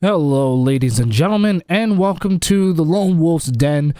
Hello, ladies and gentlemen, and welcome to the Lone Wolf's Den.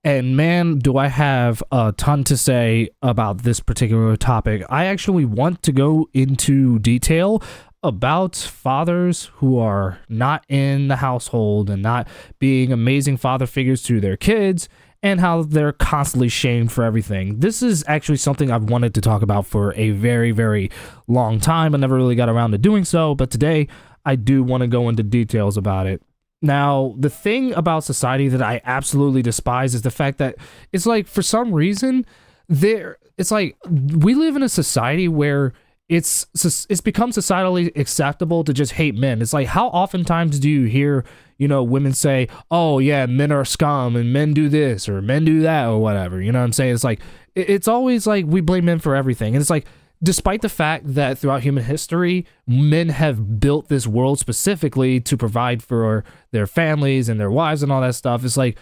And man, do I have a ton to say about this particular topic. I actually want to go into detail about fathers who are not in the household and not being amazing father figures to their kids, and how they're constantly shamed for everything. This is actually something I've wanted to talk about for a very, very long time. I never really got around to doing so, but today I do want to go into details about it. Now, the thing about society that I absolutely despise is the fact that it's like, for some reason, it's like we live in a society where it's become societally acceptable to just hate men. It's like, how oftentimes do you hear, women say, oh yeah, men are scum and men do this or men do that or whatever, you know what I'm saying? It's like, it's always like we blame men for everything. And it's like, despite the fact that throughout human history, men have built this world specifically to provide for their families and their wives and all that stuff, it's like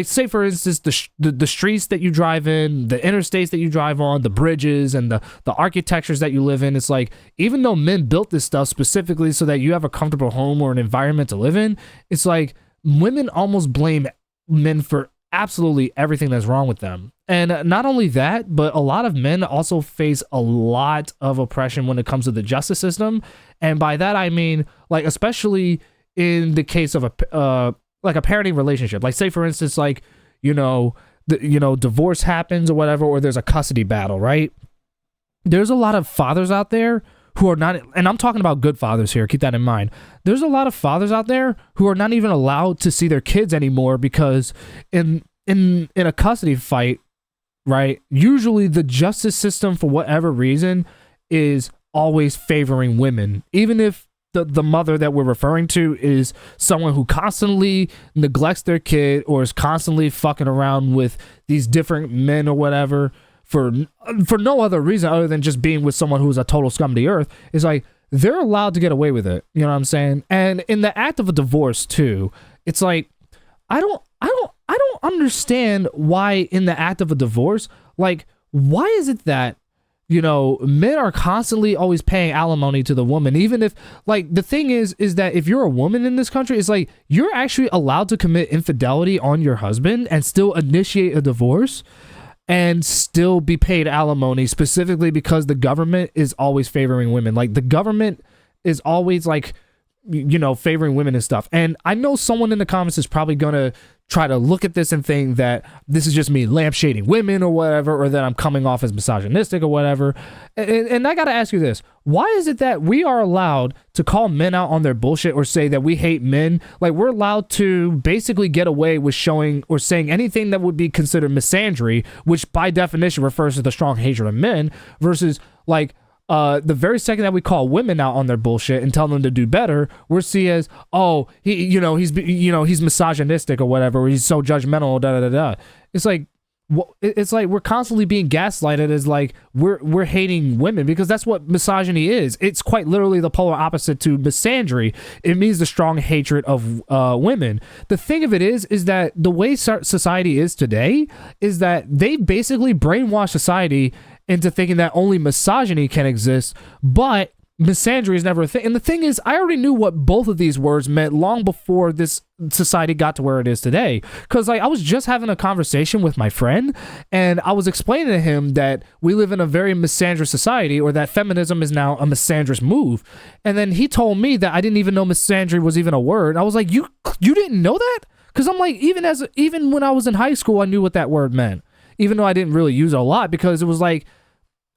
say for instance the streets that you drive in, the interstates that you drive on, the bridges and the architectures that you live in. It's like, even though men built this stuff specifically so that you have a comfortable home or an environment to live in, it's like women almost blame men for absolutely everything that's wrong with them. And not only that, but a lot of men also face a lot of oppression when it comes to the justice system. And by that I mean, like, especially in the case of a parenting relationship. Like, say for instance, like, divorce happens or whatever, or there's a custody battle, right? There's a lot of fathers out there who are not, and I'm talking about good fathers here, keep that in mind. There's a lot of fathers out there who are not even allowed to see their kids anymore because in a custody fight, right, usually the justice system, for whatever reason, is always favoring women. Even if the mother that we're referring to is someone who constantly neglects their kid or is constantly fucking around with these different men or whatever for no other reason other than just being with someone who's a total scum of the earth, is like, they're allowed to get away with it. You know what I'm saying? And in the act of a divorce too, it's like, I don't understand why in the act of a divorce, like, why is it that, men are constantly always paying alimony to the woman, even if, like, the thing is that if you're a woman in this country, it's like, you're actually allowed to commit infidelity on your husband and still initiate a divorce and still be paid alimony, specifically because the government is always favoring women. Like, the government is always, like, favoring women and stuff. And I know someone in the comments is probably gonna try to look at this and think that this is just me lampshading women or whatever, or that I'm coming off as misogynistic or whatever. And I gotta ask you this: why is it that we are allowed to call men out on their bullshit or say that we hate men? Like, we're allowed to basically get away with showing or saying anything that would be considered misandry, which by definition refers to the strong hatred of men, versus, like, the very second that we call women out on their bullshit and tell them to do better, we're seen as, oh, he's misogynistic or whatever, or he's so judgmental, da da da da. It's like we're constantly being gaslighted as like we're hating women, because that's what misogyny is. It's quite literally the polar opposite to misandry. It means the strong hatred of women. The thing of it is that the way society is today is that they basically brainwash society into thinking that only misogyny can exist, but misandry is never a thing. And the thing is, I already knew what both of these words meant long before this society got to where it is today. Because, like, I was just having a conversation with my friend, and I was explaining to him that we live in a very misandrous society, or that feminism is now a misandrous move. And then he told me that I didn't even know misandry was even a word. I was like, you didn't know that? Because I'm like, even when I was in high school, I knew what that word meant, even though I didn't really use it a lot, because it was like,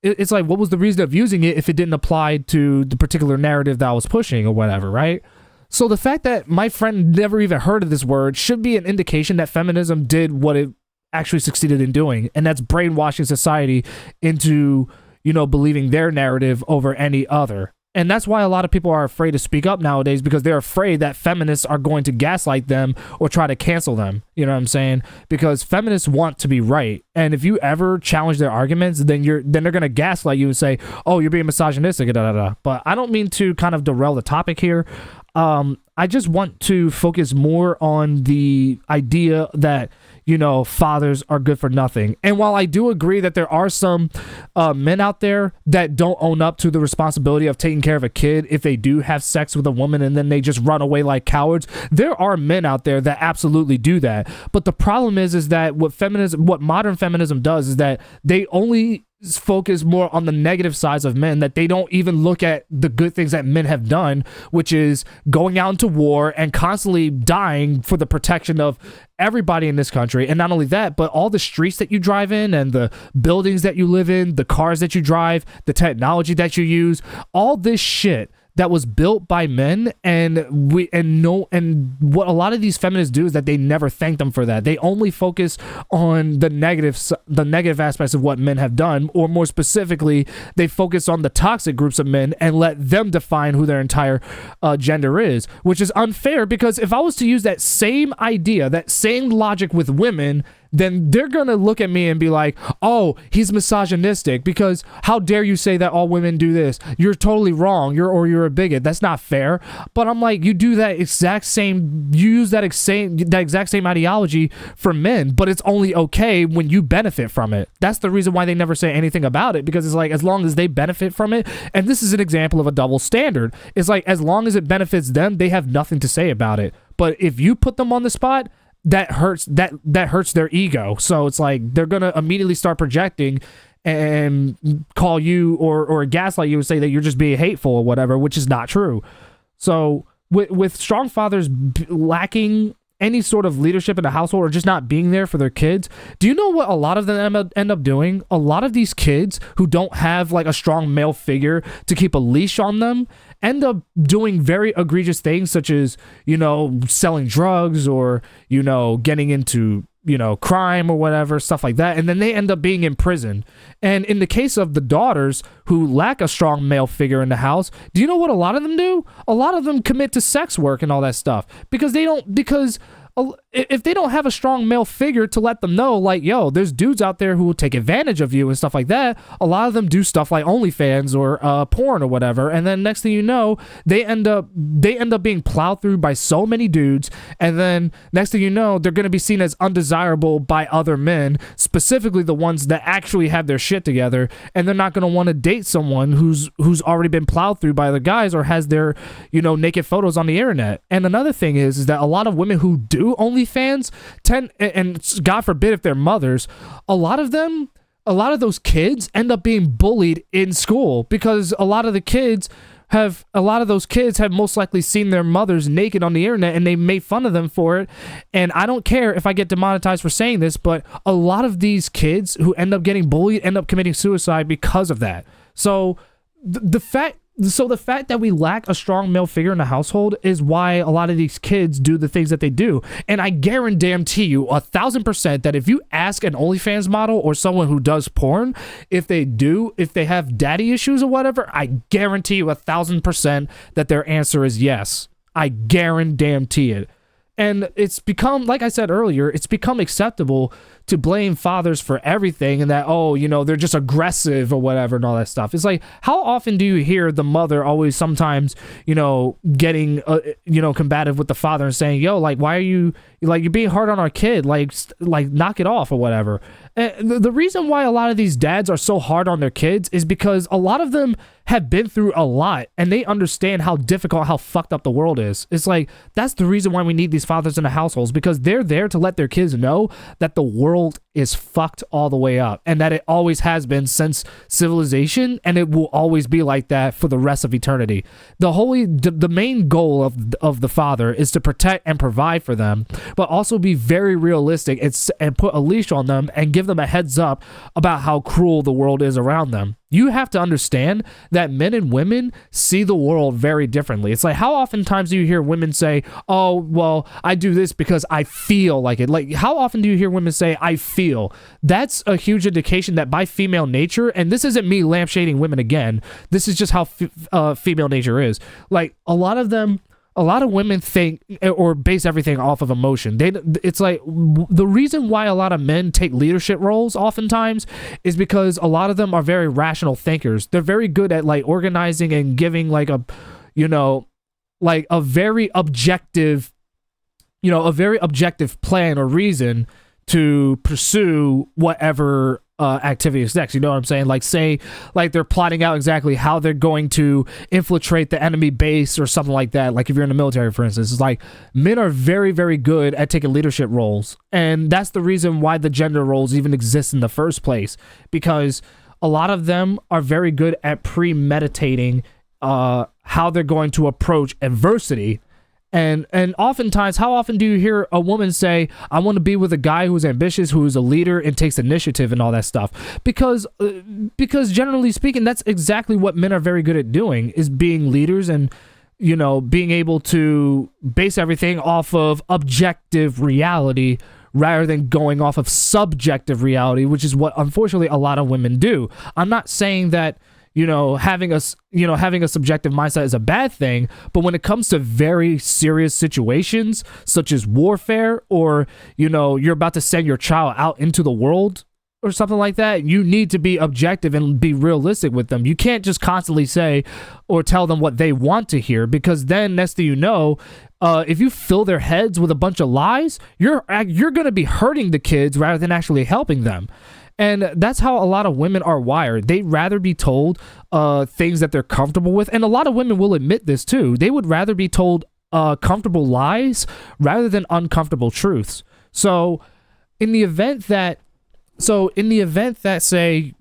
it's like, what was the reason of using it if it didn't apply to the particular narrative that I was pushing or whatever, right? So the fact that my friend never even heard of this word should be an indication that feminism did what it actually succeeded in doing, and that's brainwashing society into, believing their narrative over any other. And that's why a lot of people are afraid to speak up nowadays, because they're afraid that feminists are going to gaslight them or try to cancel them. You know what I'm saying? Because feminists want to be right. And if you ever challenge their arguments, then they're going to gaslight you and say, oh, you're being misogynistic, da, da, da. But I don't mean to kind of derail the topic here. I just want to focus more on the idea that, you know, fathers are good for nothing. And while I do agree that there are some men out there that don't own up to the responsibility of taking care of a kid if they do have sex with a woman and then they just run away like cowards, there are men out there that absolutely do that. But the problem is that what modern feminism does is that they only focus more on the negative sides of men, that they don't even look at the good things that men have done, which is going out into war and constantly dying for the protection of everybody in this country. And not only that, but all the streets that you drive in and the buildings that you live in, the cars that you drive, the technology that you use, all this shit that was built by men. And what a lot of these feminists do is that they never thank them for that. They only focus on the negative aspects of what men have done, or more specifically, they focus on the toxic groups of men and let them define who their entire gender is, which is unfair, because if I was to use that same idea, that same logic with women, then they're going to look at me and be like, oh, he's misogynistic because how dare you say that all women do this? You're totally wrong. You're a bigot. That's not fair. But I'm like, you use that exact same ideology for men, but it's only okay when you benefit from it. That's the reason why they never say anything about it, because it's like, as long as they benefit from it, and this is an example of a double standard. It's like, as long as it benefits them, they have nothing to say about it. But if you put them on the spot, that hurts their ego. So it's like they're gonna immediately start projecting and call you or gaslight you and say that you're just being hateful or whatever, which is not true. So with strong fathers lacking any sort of leadership in the household or just not being there for their kids, do you know what a lot of them end up doing? A lot of these kids who don't have like a strong male figure to keep a leash on them end up doing very egregious things, such as, you know, selling drugs or, you know, getting into, you know, crime or whatever, stuff like that. And then they end up being in prison. And in the case of the daughters who lack a strong male figure in the house, do you know what a lot of them do? A lot of them commit to sex work and all that stuff because if they don't have a strong male figure to let them know, like, yo, there's dudes out there who will take advantage of you and stuff like that, a lot of them do stuff like OnlyFans or porn or whatever, and then next thing you know, they end up being plowed through by so many dudes, and then next thing you know, they're going to be seen as undesirable by other men, specifically the ones that actually have their shit together, and they're not going to want to date someone who's already been plowed through by other guys or has their, you know, naked photos on the internet. And another thing is that a lot of women who do OnlyFans tend, and God forbid if they're mothers, a lot of those kids end up being bullied in school because a lot of those kids have most likely seen their mothers naked on the internet and they made fun of them for it. And I don't care if I get demonetized for saying this, but a lot of these kids who end up getting bullied end up committing suicide because of that. So the fact that we lack a strong male figure in the household is why a lot of these kids do the things that they do. And I guarantee you 1,000% that if you ask an OnlyFans model or someone who does porn, if they have daddy issues or whatever, I guarantee you 1,000% that their answer is yes. I guarantee it. And it's become, like I said earlier, it's become acceptable to blame fathers for everything and that, oh, you know, they're just aggressive or whatever and all that stuff. It's like, how often do you hear the mother always sometimes, you know, getting, you know, combative with the father and saying, yo, like, why are you, like, you're being hard on our kid, like knock it off or whatever. And the reason why a lot of these dads are so hard on their kids is because a lot of them have been through a lot and they understand how difficult, how fucked up the world is. It's like, that's the reason why we need these fathers in the households, because they're there to let their kids know that the world is fucked all the way up and that it always has been since civilization, and it will always be like that for the rest of eternity. The main goal of the father is to protect and provide for them, but also be very realistic and put a leash on them and give them a heads up about how cruel the world is around them. You have to understand that men and women see the world very differently. It's like, how oftentimes do you hear women say, oh, well, I do this because I feel like it? Like, how often do you hear women say, I feel? That's a huge indication that by female nature, and this isn't me lampshading women again, this is just how female nature is. Like, a lot of women think or base everything off of emotion. It's like the reason why a lot of men take leadership roles oftentimes is because a lot of them are very rational thinkers. They're very good at like organizing and giving like a, you know, like a very objective, a very objective plan or reason to pursue whatever activity is next. You know what I'm saying? Like, say, like they're plotting out exactly how they're going to infiltrate the enemy base or something like that. Like if you're in the military, for instance, it's like men are very, very good at taking leadership roles. And that's the reason why the gender roles even exist in the first place, because a lot of them are very good at premeditating how they're going to approach adversity. And oftentimes, how often do you hear a woman say, I want to be with a guy who's ambitious, who's a leader, and takes initiative and all that stuff? Because generally speaking, that's exactly what men are very good at doing, is being leaders and, being able to base everything off of objective reality rather than going off of subjective reality, which is what, unfortunately, a lot of women do. I'm not saying that having a subjective mindset is a bad thing, but when it comes to very serious situations such as warfare, or you're about to send your child out into the world or something like that, you need to be objective and be realistic with them. You can't just constantly say or tell them what they want to hear, because then next thing you know, if you fill their heads with a bunch of lies, you're going to be hurting the kids rather than actually helping them. And that's how a lot of women are wired. They'd rather be told things that they're comfortable with. And a lot of women will admit this too. They would rather be told comfortable lies rather than uncomfortable truths. So in the event that say,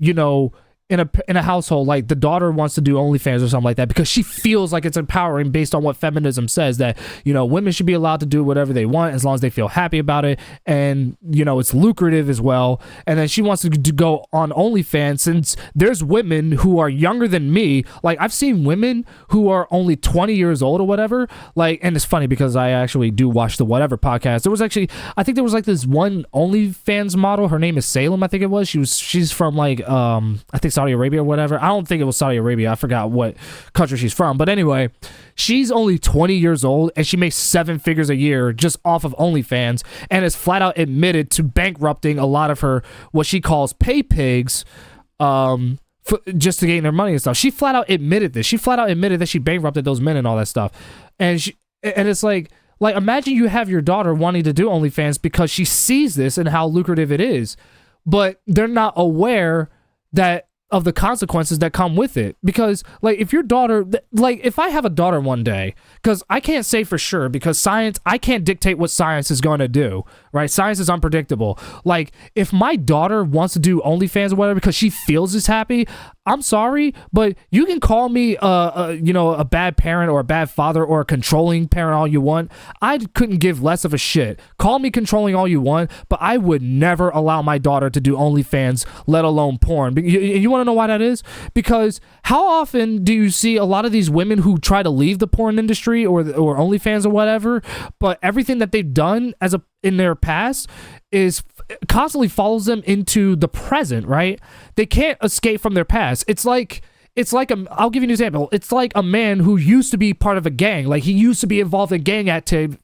in a household, like the daughter wants to do OnlyFans or something like that because she feels like it's empowering based on what feminism says, that women should be allowed to do whatever they want as long as they feel happy about it, and it's lucrative as well. And then she wants to go on OnlyFans, since there's women who are younger than me. Like I've seen women who are only 20 years old or whatever. Like, and it's funny because I actually do watch the Whatever podcast. I think there was like this one OnlyFans model. Her name is Salem, I think it was. She's from like I think Saudi Arabia or whatever. I don't think it was Saudi Arabia. I forgot what country she's from. But anyway, she's only 20 years old and she makes 7 figures a year just off of OnlyFans, and is flat out admitted to bankrupting a lot of her, what she calls pay pigs, just to gain their money and stuff. She flat out admitted this. She flat out admitted that she bankrupted those men and all that stuff. And it's like imagine you have your daughter wanting to do OnlyFans because she sees this and how lucrative it is, but they're not aware of the consequences that come with it. Because like if your daughter, like if I have a daughter one day, because I can't say for sure, because I can't dictate what science is going to do, right? Science is unpredictable. Like if my daughter wants to do OnlyFans or whatever because she feels is happy, I'm sorry, but you can call me a bad parent or a bad father or a controlling parent all you want. I couldn't give less of a shit. Call me controlling all you want, but I would never allow my daughter to do OnlyFans, let alone porn. You want to know why that is? Because how often do you see a lot of these women who try to leave the porn industry or OnlyFans or whatever, but everything that they've done in their past is constantly follows them into the present, right? They can't escape from their past. It's like I'll give you an example. It's like a man who used to be part of a gang. Like he used to be involved in gang activity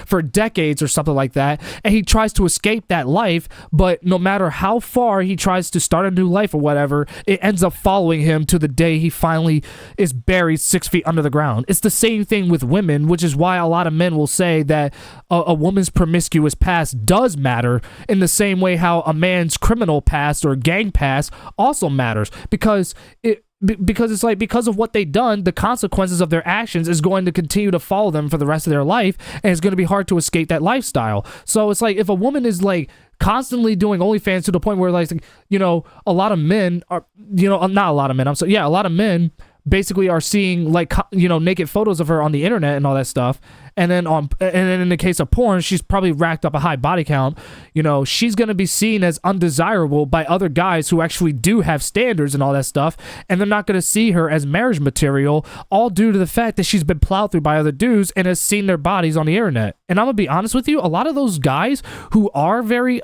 for decades or something like that, and he tries to escape that life, but no matter how far he tries to start a new life or whatever, it ends up following him to the day he finally is buried 6 feet under the ground. It's the same thing with women, which is why a lot of men will say that a woman's promiscuous past does matter, in the same way how a man's criminal past or gang past also matters, because it's like, because of what they've done, the consequences of their actions is going to continue to follow them for the rest of their life, and it's going to be hard to escape that lifestyle. So it's like if a woman is like constantly doing OnlyFans to the point where like a lot of men are not a lot of men, a lot of men basically are seeing like naked photos of her on the internet and all that stuff, and then in the case of porn, she's probably racked up a high body count. She's going to be seen as undesirable by other guys who actually do have standards and all that stuff, and they're not going to see her as marriage material, all due to the fact that she's been plowed through by other dudes and has seen their bodies on the internet. And I'm gonna be honest with you, a lot of those guys who are very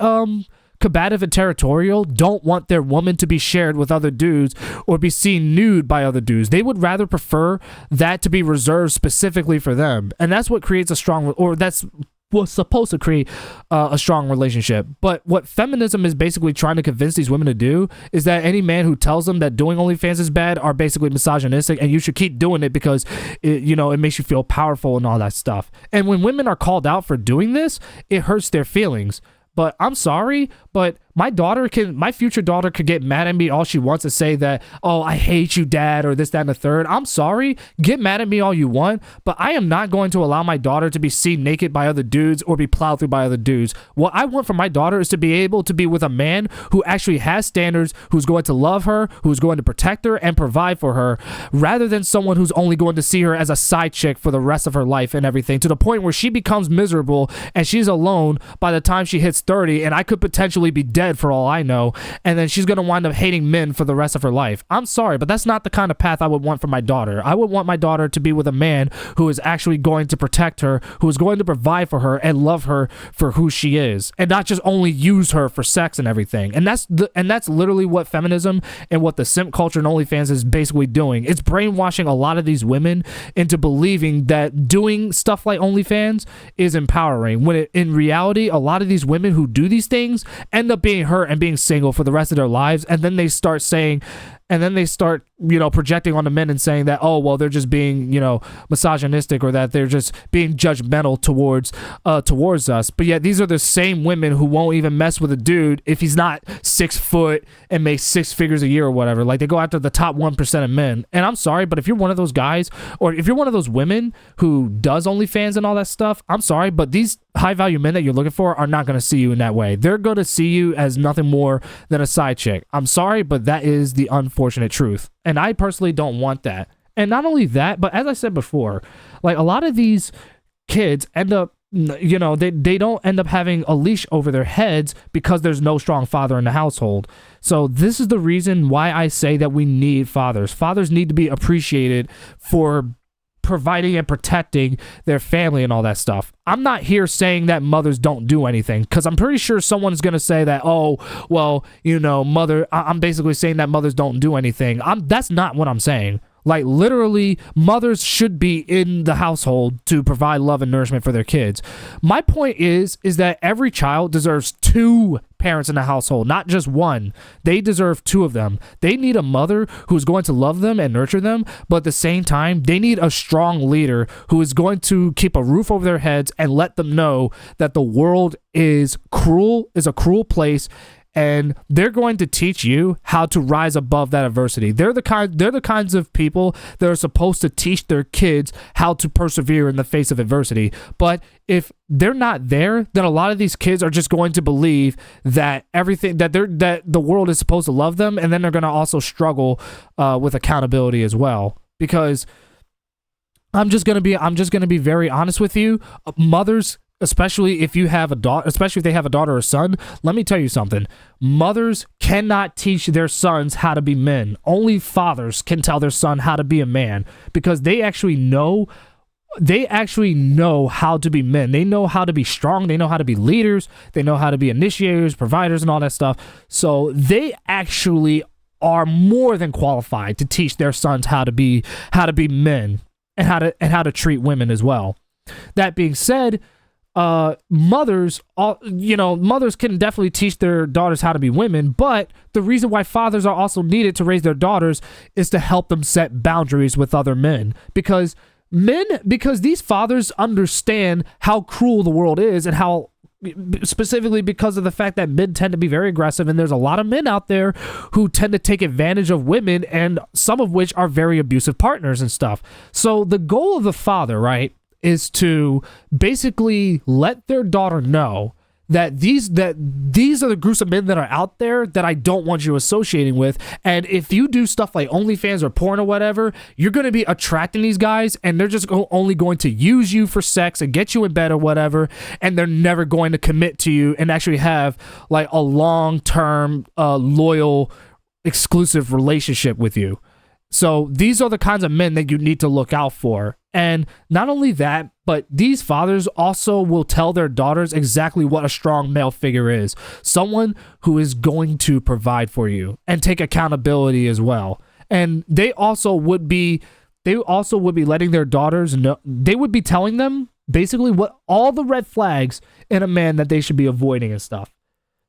combative and territorial don't want their woman to be shared with other dudes or be seen nude by other dudes. They would rather prefer that to be reserved specifically for them. And that's what creates a strong, or that's was supposed to create a strong relationship. But what feminism is basically trying to convince these women to do is that any man who tells them that doing OnlyFans is bad are basically misogynistic, and you should keep doing it because it makes you feel powerful and all that stuff. And when women are called out for doing this, it hurts their feelings. But I'm sorry, but my future daughter could get mad at me all she wants to say that, oh, I hate you, dad, or this, that, and the third. I'm sorry. Get mad at me all you want, but I am not going to allow my daughter to be seen naked by other dudes or be plowed through by other dudes. What I want for my daughter is to be able to be with a man who actually has standards, who's going to love her, who's going to protect her and provide for her, rather than someone who's only going to see her as a side chick for the rest of her life and everything, to the point where she becomes miserable and she's alone by the time she hits 30, and I could potentially be dead for all I know, and then she's going to wind up hating men for the rest of her life. I'm sorry, but that's not the kind of path I would want for my daughter. I would want my daughter to be with a man who is actually going to protect her, who is going to provide for her and love her for who she is, and not just only use her for sex and everything. And that's literally what feminism and what the simp culture and OnlyFans is basically doing. It's brainwashing a lot of these women into believing that doing stuff like OnlyFans is empowering, when in reality, a lot of these women who do these things end up being hurt and being single for the rest of their lives, and then they start projecting on the men and saying that, oh, well, they're just being, misogynistic, or that they're just being judgmental towards us. But yet these are the same women who won't even mess with a dude if he's not 6 foot and makes 6 figures a year or whatever. Like, they go after the top 1% of men. And I'm sorry, but if you're one of those guys, or if you're one of those women who does OnlyFans and all that stuff, I'm sorry, but these high value men that you're looking for are not going to see you in that way. They're going to see you as nothing more than a side chick. I'm sorry, but that is the unfortunate truth. And I personally don't want that. And not only that, but as I said before, like, a lot of these kids end up, they don't end up having a leash over their heads because there's no strong father in the household. So this is the reason why I say that we need fathers. Fathers need to be appreciated for providing and protecting their family and all that stuff. I'm not here saying that mothers don't do anything, because I'm pretty sure someone's going to say that, oh, well, I'm basically saying that mothers don't do anything. That's not what I'm saying. Like, literally, mothers should be in the household to provide love and nourishment for their kids. My point is that every child deserves 2 parents in the household, not just one. They deserve 2 of them. They need a mother who's going to love them and nurture them, but at the same time, they need a strong leader who is going to keep a roof over their heads and let them know that the world is a cruel place, and they're going to teach you how to rise above that adversity. They're the kinds of people that are supposed to teach their kids how to persevere in the face of adversity. But if they're not there, then a lot of these kids are just going to believe that that the world is supposed to love them, and then they're going to also struggle with accountability as well. Because I'm just gonna be very honest with you, mothers, especially if they have a daughter or son, let me tell you something. Mothers cannot teach their sons how to be men. Only fathers can tell their son how to be a man, because they actually know how to be men. They know how to be strong. They know how to be leaders. They know how to be initiators, providers, and all that stuff. So they actually are more than qualified to teach their sons how to be men, and how to treat women as well. That being said, mothers can definitely teach their daughters how to be women, but the reason why fathers are also needed to raise their daughters is to help them set boundaries with other men, because these fathers understand how cruel the world is, and how, specifically because of the fact that men tend to be very aggressive, and there's a lot of men out there who tend to take advantage of women, and some of which are very abusive partners and stuff. So the goal of the father, right, is to basically let their daughter know that these are the groups of men that are out there that I don't want you associating with. And if you do stuff like OnlyFans or porn or whatever, you're going to be attracting these guys, and they're just only going to use you for sex and get you in bed or whatever, and they're never going to commit to you and actually have like a long-term, loyal, exclusive relationship with you. So these are the kinds of men that you need to look out for. And not only that, but these fathers also will tell their daughters exactly what a strong male figure is. Someone who is going to provide for you and take accountability as well. And they also would be letting their daughters know, they would be telling them basically what all the red flags in a man that they should be avoiding and stuff.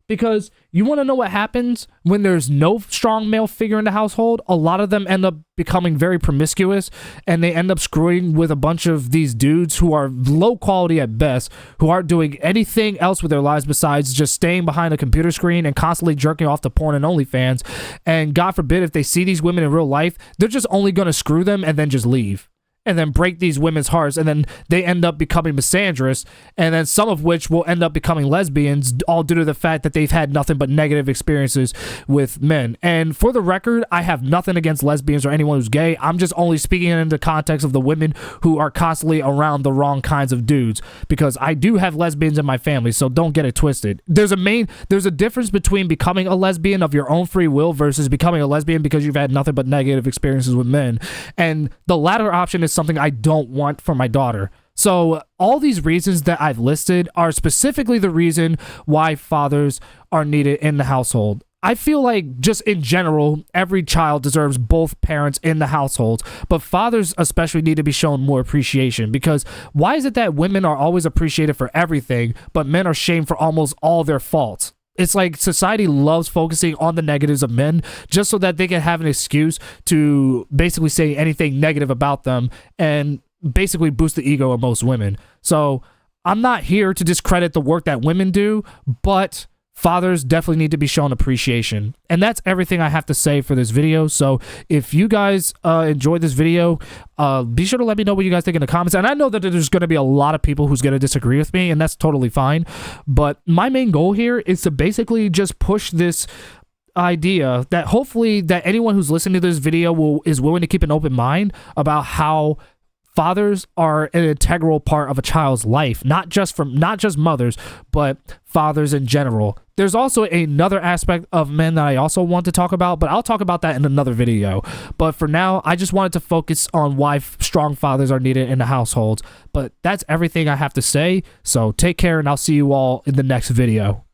Because you want to know what happens when there's no strong male figure in the household? A lot of them end up becoming very promiscuous, and they end up screwing with a bunch of these dudes who are low quality at best, who aren't doing anything else with their lives besides just staying behind a computer screen and constantly jerking off to porn and OnlyFans. And God forbid, if they see these women in real life, they're just only going to screw them and then just leave. And then break these women's hearts, and then they end up becoming misandrous, and then some of which will end up becoming lesbians, all due to the fact that they've had nothing but negative experiences with men. And for the record, I have nothing against lesbians or anyone who's gay. I'm just only speaking in the context of the women who are constantly around the wrong kinds of dudes, because I do have lesbians in my family, so don't get it twisted. There's a difference between becoming a lesbian of your own free will versus becoming a lesbian because you've had nothing but negative experiences with men. And the latter option is something I don't want for my daughter. So all these reasons that I've listed are specifically the reason why fathers are needed in the household. I feel like just in general, every child deserves both parents in the household, but fathers especially need to be shown more appreciation, because why is it that women are always appreciated for everything, but men are shamed for almost all their faults? It's like society loves focusing on the negatives of men just so that they can have an excuse to basically say anything negative about them and basically boost the ego of most women. So I'm not here to discredit the work that women do, but fathers definitely need to be shown appreciation. And that's everything I have to say for this video. So if you guys enjoyed this video, be sure to let me know what you guys think in the comments. And I know that there's going to be a lot of people who's going to disagree with me, and that's totally fine. But my main goal here is to basically just push this idea that hopefully that anyone who's listening to this video is willing to keep an open mind about how fathers are an integral part of a child's life, not just mothers, but fathers in general. There's also another aspect of men that I also want to talk about, but I'll talk about that in another video. But for now, I just wanted to focus on why strong fathers are needed in the households. But that's everything I have to say. So take care, and I'll see you all in the next video.